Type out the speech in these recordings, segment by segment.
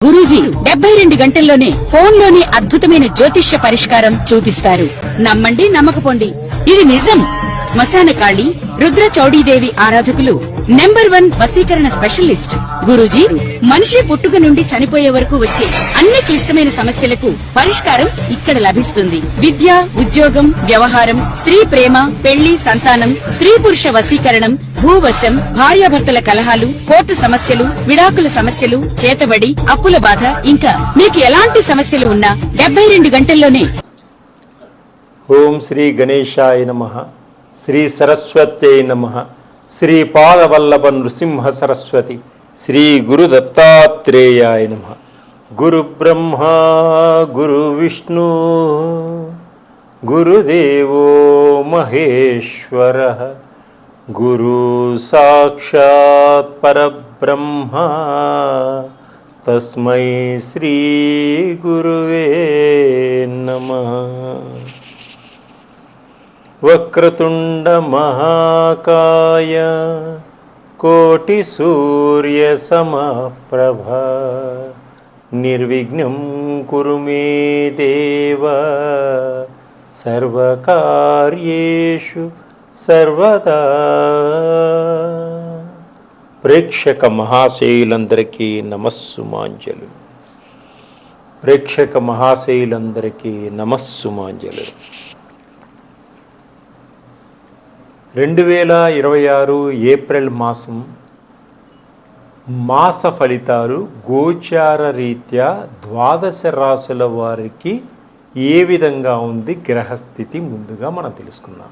గురూజీ 72 గంటల్లోనే ఫోన్లోని అద్భుతమైన జ్యోతిష్య పరిష్కారం చూపిస్తారు. నమ్మండి, నమ్మకపోండి, ఇది నిజం. శ్మశాన కాళి రుద్ర చౌడీదేవి ఆరాధకులు నంబర్ 1 వశీకరణ స్పెషలిస్ట్ గురూజీ. మనిషి పుట్టుక నుండి చనిపోయే వరకు వచ్చే అన్ని క్లిష్టమైన సమస్యలకు పరిష్కారం ఇక్కడ లభిస్తుంది. విద్య, ఉద్యోగం, వ్యవహారం, స్త్రీ ప్రేమ, పెళ్లి, సంతానం, స్త్రీ పురుష వశీకరణం, భూవశం, భార్యాభర్తల కలహాలు, కోర్టు సమస్యలు, విడాకుల సమస్యలు, చేతబడి, అప్పుల బాధ, ఇంకా మీకు ఎలాంటి సమస్యలు ఉన్నా 72 గంటల్లోనే. ఓం శ్రీ గణేశాయ నమః. శ్రీ సరస్వత్యై నమః. శ్రీ పాదవల్లభ నృసింహ సరస్వతి. శ్రీ గురు దత్తాత్రేయాయ నమః. గురు బ్రహ్మ గురు విష్ణు గురుదేవో మహేశ్వర గురు సాక్షాత్ పరబ్రహ్మ తస్మై శ్రీ గురువే నమః. వక్రతుండ మహాకాయ కోటి సూర్య సమప్రభ నిర్విఘ్నం కురు మే దేవ సర్వకార్యేషు సర్వదా. ప్రేక్షక మహాశయులందరికీ నమస్సుమాంజలు. ప్రేక్షక మహాశయులందరికీ నమస్సుమాంజలు. 2026 ఏప్రిల్ మాస ఫలితాలు గోచార రీత్యా ద్వాదశ రాశుల వారికి ఏ విధంగా ఉంది గ్రహస్థితి ముందుగా మనం తెలుసుకున్నాం.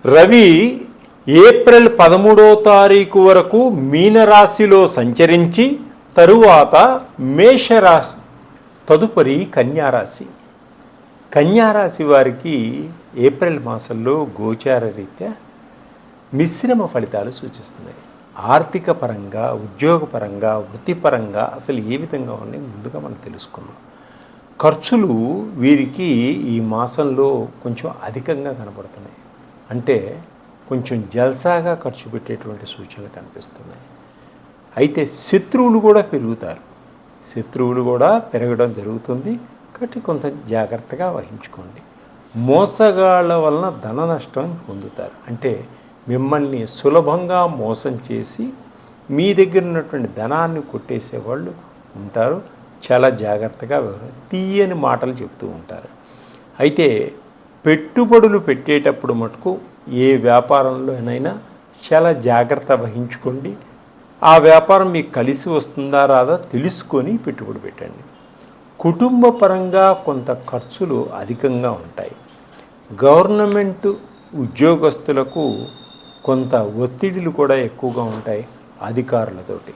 రవి ఏప్రిల్ 13వ తారీఖు వరకు మీనరాశిలో సంచరించి తరువాత మేషరాశి, తదుపరి కన్యారాశి. కన్యారాశి వారికి ఏప్రిల్ మాసంలో గోచార రీత్యా మిశ్రమ ఫలితాలు సూచిస్తున్నాయి. ఆర్థిక పరంగా, ఉద్యోగపరంగా, వృత్తిపరంగా అసలు ఏ విధంగా ఉన్నాయి ముందుగా మనం తెలుసుకుందాం. ఖర్చులు వీరికి ఈ మాసంలో కొంచెం అధికంగా కనబడుతున్నాయి. అంటే కొంచెం జల్సాగా ఖర్చు పెట్టేటువంటి సూచనలు కనిపిస్తున్నాయి. అయితే శత్రువులు కూడా పెరుగుతారు. శత్రువులు కూడా పెరగడం జరుగుతుంది కాబట్టి కొంచెం జాగ్రత్తగా వహించుకోండి. మోసగాళ్ల వలన ధన నష్టం పొందుతారు. అంటే మిమ్మల్ని సులభంగా మోసం చేసి మీ దగ్గర ఉన్నటువంటి ధనాన్ని కొట్టేసేవాళ్ళు ఉంటారు. చాలా జాగ్రత్తగా తీయని మాటలు చెప్తూ ఉంటారు. అయితే పెట్టుబడులు పెట్టేటప్పుడు మటుకు ఏ వ్యాపారంలోనైనా చాలా జాగ్రత్త వహించుకోండి. ఆ వ్యాపారం మీకు కలిసి వస్తుందా రాదా తెలుసుకొని పెట్టుబడి పెట్టండి. కుటుంబ పరంగా కొంత ఖర్చులు అధికంగా ఉంటాయి. గవర్నమెంట్ ఉద్యోగస్తులకు కొంత ఒత్తిడిలు కూడా ఎక్కువగా ఉంటాయి అధికారులతోటి.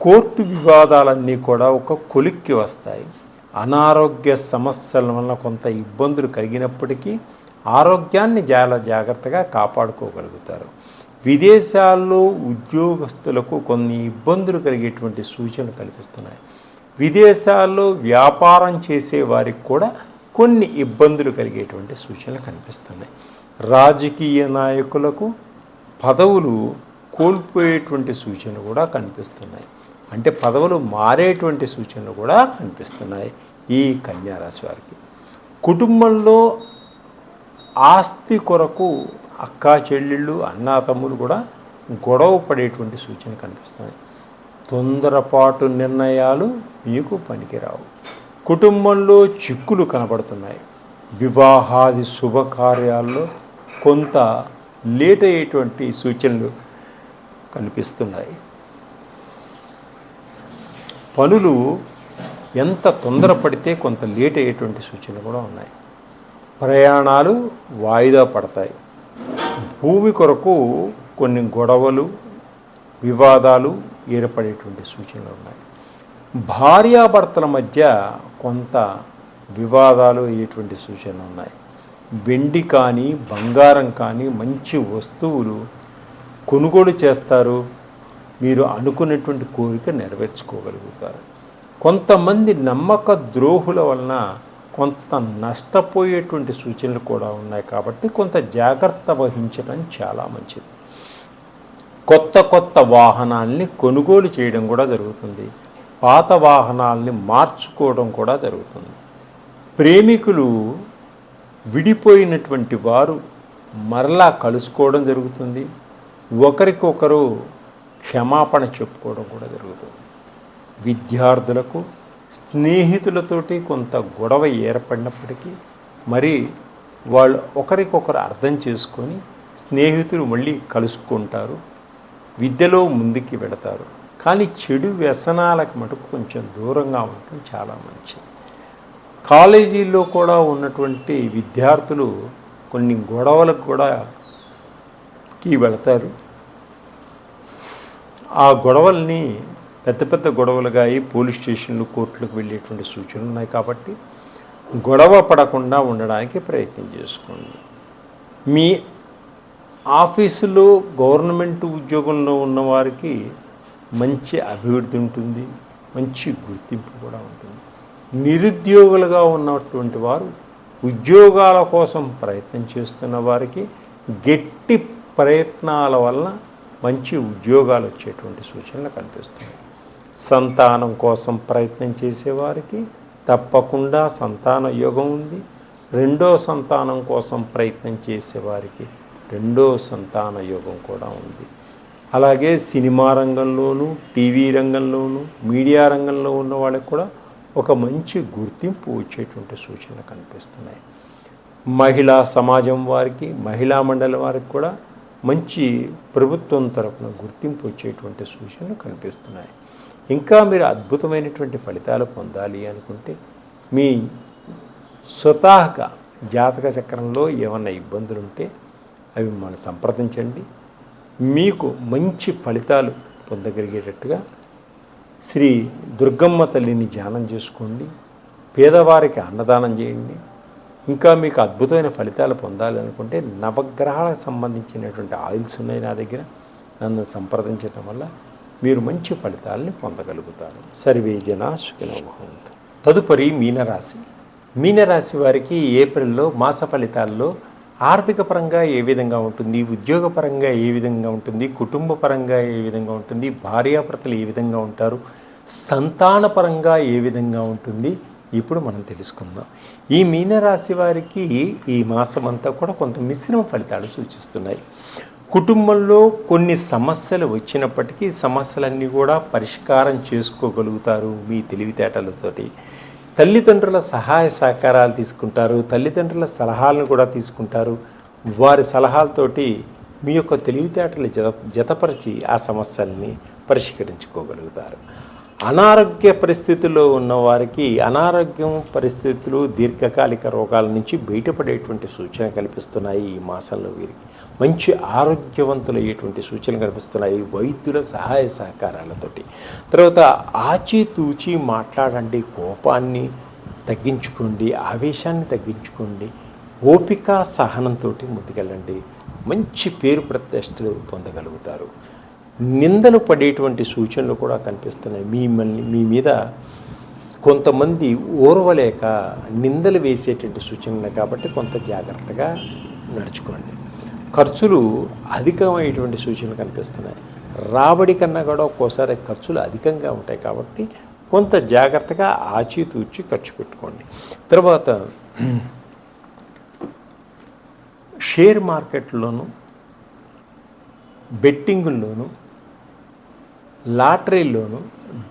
కోర్టు వివాదాలన్నీ కూడా ఒక కొలిక్కి వస్తాయి. అనారోగ్య సమస్యల వలన కొంత ఇబ్బందులు కలిగినప్పటికీ ఆరోగ్యాన్ని చాలా జాగ్రత్తగా కాపాడుకోగలుగుతారు. విదేశాల్లో ఉద్యోగస్తులకు కొన్ని ఇబ్బందులు కలిగేటువంటి సూచనలు కల్పిస్తున్నాయి. విదేశాల్లో వ్యాపారం చేసే వారికి కూడా కొన్ని ఇబ్బందులు కలిగేటువంటి సూచనలు కనిపిస్తున్నాయి. రాజకీయ నాయకులకు పదవులు కోల్పోయేటువంటి సూచనలు కూడా కనిపిస్తున్నాయి. అంటే పదవులు మారేటువంటి సూచనలు కూడా కనిపిస్తున్నాయి ఈ కన్యారాశి వారికి. కుటుంబంలో ఆస్తి కొరకు అక్కా చెల్లెళ్ళు, అన్నాతమ్ములు కూడా గొడవ పడేటువంటి సూచనలు కనిపిస్తున్నాయి. తొందరపాటు నిర్ణయాలు మీకు పనికిరావు. కుటుంబంలో చిక్కులు కనబడుతున్నాయి. వివాహాది శుభకార్యాల్లో కొంత లేట్ అయ్యేటువంటి సూచనలు కనిపిస్తున్నాయి. పనులు ఎంత తొందరపడితే కొంత లేట్ అయ్యేటువంటి సూచనలు కూడా ఉన్నాయి. ప్రయాణాలు వాయిదా పడతాయి. భూమి కొరకు కొన్ని గొడవలు, వివాదాలు ఏర్పడేటువంటి సూచనలు ఉన్నాయి. భార్యాభర్తల మధ్య కొంత వివాదాలు అయ్యేటువంటి సూచనలు ఉన్నాయి. వెండి కానీ బంగారం కానీ మంచి వస్తువులు కొనుగోలు చేస్తారు. మీరు అనుకున్నటువంటి కోరిక నెరవేర్చుకోగలుగుతారు. కొంతమంది నమ్మక ద్రోహుల వలన కొంత నష్టపోయేటువంటి సూచనలు కూడా ఉన్నాయి. కాబట్టి కొంత జాగ్రత్త వహించడం చాలా మంచిది. కొత్త కొత్త వాహనాల్ని కొనుగోలు చేయడం కూడా జరుగుతుంది. పాత వాహనాల్ని మార్చుకోవడం కూడా జరుగుతుంది. ప్రేమికులు విడిపోయినటువంటి వారు మరలా కలుసుకోవడం జరుగుతుంది. ఒకరికొకరు క్షమాపణ చెప్పుకోవడం కూడా జరుగుతుంది. విద్యార్థులకు స్నేహితులతోటి కొంత గొడవ ఏర్పడినప్పటికీ మరి వాళ్ళు ఒకరికొకరు అర్థం చేసుకొని స్నేహితులు మళ్ళీ కలుసుకుంటారు, విద్యలో ముందుకి వెడతారు. కానీ చెడు వ్యసనాలకు మటుకు కొంచెం దూరంగా ఉండటం చాలా మంచిది. కాలేజీల్లో కూడా ఉన్నటువంటి విద్యార్థులు కొన్ని గొడవలకు కూడా వెళతారు. ఆ గొడవల్ని పెద్ద పెద్ద గొడవలుగా అయి పోలీస్ స్టేషన్లు, కోర్టులకు వెళ్ళేటువంటి సూచనలు ఉన్నాయి. కాబట్టి గొడవ పడకుండా ఉండడానికి ప్రయత్నం చేసుకోండి. మీ ఆఫీసులో గవర్నమెంట్ ఉద్యోగంలో ఉన్నవారికి మంచి అభివృద్ధి ఉంటుంది, మంచి గుర్తింపు కూడా ఉంటుంది. నిరుద్యోగులుగా ఉన్నటువంటి వారు ఉద్యోగాల కోసం ప్రయత్నం చేస్తున్న వారికి గట్టి ప్రయత్నాల వలన మంచి ఉద్యోగాలు వచ్చేటువంటి సూచనలు కనిపిస్తున్నాయి. సంతానం కోసం ప్రయత్నం చేసేవారికి తప్పకుండా సంతాన యోగం ఉంది. రెండో సంతానం కోసం ప్రయత్నం చేసేవారికి రెండో సంతాన యోగం కూడా ఉంది. అలాగే సినిమా రంగంలోనూ, టీవీ రంగంలోనూ, మీడియా రంగంలో ఉన్న వాళ్ళకి కూడా ఒక మంచి గుర్తింపు వచ్చేటువంటి సూచనలు కనిపిస్తున్నాయి. మహిళా సమాజం వారికి, మహిళా మండలి వారికి కూడా మంచి ప్రభుత్వం తరపున గుర్తింపు వచ్చేటువంటి సూచనలు కనిపిస్తున్నాయి. ఇంకా మీరు అద్భుతమైనటువంటి ఫలితాలు పొందాలి అనుకుంటే మీ స్వతహాగా జాతక చక్రంలో ఏమన్నా ఇబ్బందులు ఉంటే అవి మనం సంప్రదించండి. మీకు మంచి ఫలితాలు పొందగలిగేటట్టుగా శ్రీ దుర్గమ్మ తల్లిని ధ్యానం చేసుకోండి, పేదవారికి అన్నదానం చేయండి. ఇంకా మీకు అద్భుతమైన ఫలితాలు పొందాలనుకుంటే నవగ్రహాలకు సంబంధించినటువంటి ఆయిల్స్ ఉన్నాయి నా దగ్గర, నన్ను సంప్రదించడం వల్ల మీరు మంచి ఫలితాలని పొందగలుగుతారు. సర్వే జనా సుఖినో భవంతు. తదుపరి మీనరాశి. మీనరాశి వారికి ఏప్రిల్లో మాస ఫలితాల్లో ఆర్థిక పరంగా ఏ విధంగా ఉంటుంది, ఉద్యోగపరంగా ఏ విధంగా ఉంటుంది, కుటుంబ పరంగా ఏ విధంగా ఉంటుంది, భార్యాభర్తలు ఏ విధంగా ఉంటారు, సంతానపరంగా ఏ విధంగా ఉంటుంది, ఇప్పుడు మనం తెలుసుకుందాం. ఈ మీనరాశి వారికి ఈ మాసమంతా కూడా కొంత మిశ్రమ ఫలితాలు సూచిస్తున్నాయి. కుటుంబంలో కొన్ని సమస్యలు వచ్చినప్పటికీ సమస్యలన్నీ కూడా పరిష్కారం చేసుకోగలుగుతారు మీ తెలివితేటలతోటి. తల్లిదండ్రుల సహాయ సహకారాలు తీసుకుంటారు, తల్లిదండ్రుల సలహాలను కూడా తీసుకుంటారు. వారి సలహాలతోటి మీ యొక్క తెలివితేటలు జతపరిచి ఆ సమస్యల్ని పరిష్కరించుకోగలుగుతారు. అనారోగ్య పరిస్థితుల్లో ఉన్నవారికి అనారోగ్యం పరిస్థితులు, దీర్ఘకాలిక రోగాల నుంచి బయటపడేటువంటి సూచన కనిపిస్తున్నాయి. ఈ మాసంలో వీరికి మంచి ఆరోగ్యవంతులయ్యేటువంటి సూచనలు కనిపిస్తున్నాయి వైద్యుల సహాయ సహకారాలతోటి. తర్వాత ఆచితూచి మాట్లాడండి, కోపాన్ని తగ్గించుకోండి, ఆవేశాన్ని తగ్గించుకోండి, ఓపిక సహనంతో ముందుకెళ్ళండి. మంచి పేరు ప్రతిష్టలు పొందగలుగుతారు. నిందలు పడేటువంటి సూచనలు కూడా కనిపిస్తున్నాయి. మీ మీద కొంతమంది ఓర్వలేక నిందలు వేసేటువంటి సూచనలు కాబట్టి కొంత జాగ్రత్తగా నడుచుకోండి. ఖర్చులు అధికమైనటువంటి సూచనలు కనిపిస్తున్నాయి. రాబడి కన్నా కూడా ఒక్కోసారి ఖర్చులు అధికంగా ఉంటాయి కాబట్టి కొంత జాగ్రత్తగా ఆచితూచి ఖర్చు పెట్టుకోండి. తర్వాత షేర్ మార్కెట్లోను, బెట్టింగుల్లోనూ, లాటరీల్లోనూ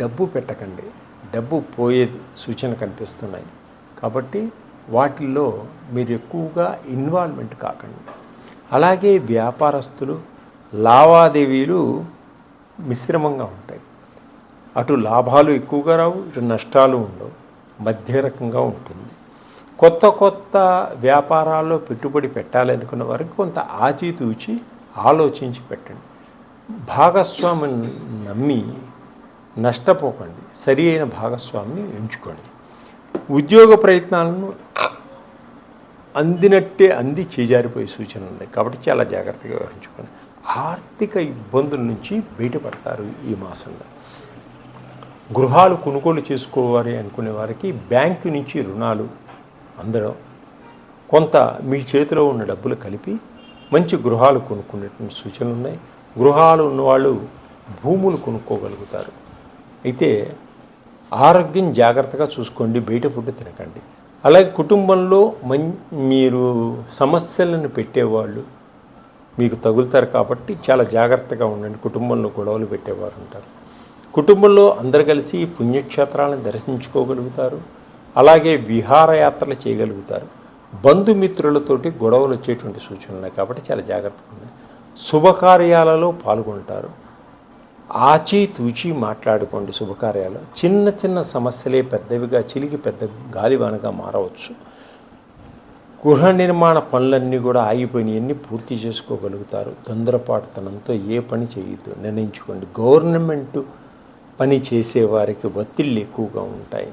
డబ్బు పెట్టకండి. డబ్బు పోయే సూచన కనిపిస్తున్నాయి కాబట్టి వాటిల్లో మీరు ఎక్కువగా ఇన్వాల్వ్మెంట్ కాకండి. అలాగే వ్యాపారస్తులు లావాదేవీలు మిశ్రమంగా ఉంటాయి. అటు లాభాలు ఎక్కువగా రావు, ఇటు నష్టాలు ఉండవు, మధ్య రకంగా ఉంటుంది. కొత్త వ్యాపారాల్లో పెట్టుబడి పెట్టాలనుకున్న వారికి కొంత ఆచితూచి ఆలోచించి పెట్టండి. భాగస్వామిని నమ్మి నష్టపోకండి, సరి అయిన భాగస్వామిని ఎంచుకోండి. ఉద్యోగ ప్రయత్నాలను అందినట్టే అంది చేజారిపోయే సూచనలు ఉన్నాయి కాబట్టి చాలా జాగ్రత్తగా వ్యవహరించుకోండి. ఆర్థిక ఇబ్బందుల నుంచి బయటపడతారు ఈ మాసంలో. గృహాలు కొనుగోలు చేసుకోవాలి అనుకునే వారికి బ్యాంకు నుంచి రుణాలు అందడం, కొంత మీ చేతిలో ఉన్న డబ్బులు కలిపి మంచి గృహాలు కొనుక్కునేటువంటి సూచనలు ఉన్నాయి. గృహాలు ఉన్నవాళ్ళు భూములు కొనుక్కోగలుగుతారు. అయితే ఆరోగ్యం జాగ్రత్తగా చూసుకోండి, బయట ఫుడ్ తినకండి. అలాగే కుటుంబంలో మీరు సమస్యలను పెట్టేవాళ్ళు మీకు తగులుతారు కాబట్టి చాలా జాగ్రత్తగా ఉండండి. కుటుంబంలో గొడవలు పెట్టేవారు ఉంటారు. కుటుంబంలో అందరు కలిసి పుణ్యక్షేత్రాలను దర్శించుకోగలుగుతారు. అలాగే విహారయాత్రలు చేయగలుగుతారు. బంధుమిత్రులతోటి గొడవలు వచ్చేటువంటి సూచనలు ఉన్నాయి కాబట్టి చాలా జాగ్రత్తగా ఉండండి. శుభకార్యాలలో పాల్గొంటారు. ఆచితూచి మాట్లాడుకోండి. శుభకార్యాలు చిన్న చిన్న సమస్యలే పెద్దవిగా చిలికి పెద్ద గాలివానగా మారవచ్చు. గృహ నిర్మాణ పనులన్నీ కూడా ఆగిపోయినవన్నీ పూర్తి చేసుకోగలుగుతారు. తొందరపాటుతనంతో ఏ పని చేయొద్దు, నిర్ణయించుకోండి. గవర్నమెంట్ పని చేసేవారికి ఒత్తిళ్ళు ఎక్కువగా ఉంటాయి.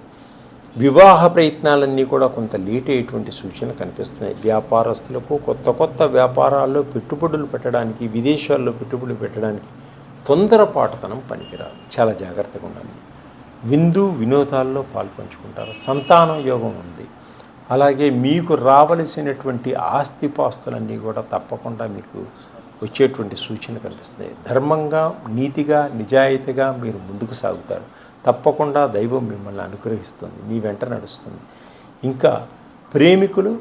వివాహ ప్రయత్నాలన్నీ కూడా కొంత లేట్ అయ్యేటువంటి సూచనలు కనిపిస్తున్నాయి. వ్యాపారస్తులకు కొత్త వ్యాపారాల్లో పెట్టుబడులు పెట్టడానికి, విదేశాల్లో పెట్టుబడులు పెట్టడానికి తొందరపాటుతనం పనికిరాదు. చాలా జాగ్రత్తగా ఉండాలి. విందు వినోదాల్లో పాల్పంచుకుంటారు. సంతానం యోగం ఉంది. అలాగే మీకు రావలసినటువంటి ఆస్తిపాస్తులన్నీ కూడా తప్పకుండా మీకు వచ్చేటువంటి సూచనలు కనిపిస్తాయి. ధర్మంగా, నీతిగా, నిజాయితీగా మీరు ముందుకు సాగుతారు. తప్పకుండా దైవం మిమ్మల్ని అనుగ్రహిస్తుంది, మీ వెంట నడుస్తుంది. ఇంకా ప్రేమికులు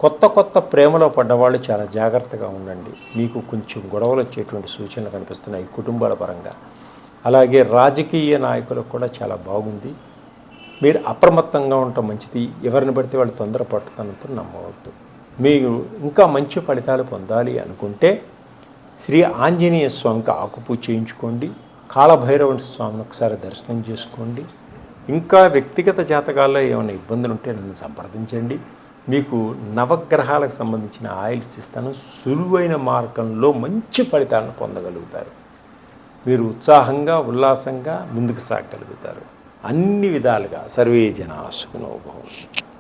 కొత్త ప్రేమలో పడ్డవాళ్ళు చాలా జాగ్రత్తగా ఉండండి. మీకు కొంచెం గొడవలు వచ్చేటువంటి సూచనలు కనిపిస్తున్నాయి కుటుంబాల పరంగా. అలాగే రాజకీయ నాయకులకు కూడా చాలా బాగుంది. మీరు అప్రమత్తంగా ఉండటం మంచిది. ఎవరిని పడితే వాళ్ళు తొందరపడుతున్నంత నమ్మవద్దు. మీరు ఇంకా మంచి ఫలితాలు పొందాలి అనుకుంటే శ్రీ ఆంజనేయ స్వామికి ఆకుపూజ చేయించుకోండి. కాలభైరవ స్వామిని ఒకసారి దర్శనం చేసుకోండి. ఇంకా వ్యక్తిగత జాతకాల్లో ఏమైనా ఇబ్బందులు ఉంటే నన్ను సంప్రదించండి. మీకు నవగ్రహాలకు సంబంధించిన ఆయిల్స్ ఇస్తాను. సులువైన మార్గంలో మంచి ఫలితాలను పొందగలుగుతారు. మీరు ఉత్సాహంగా, ఉల్లాసంగా ముందుకు సాగగలుగుతారు. అన్ని విధాలుగా. సర్వే జనా సుఖినో భవంతు.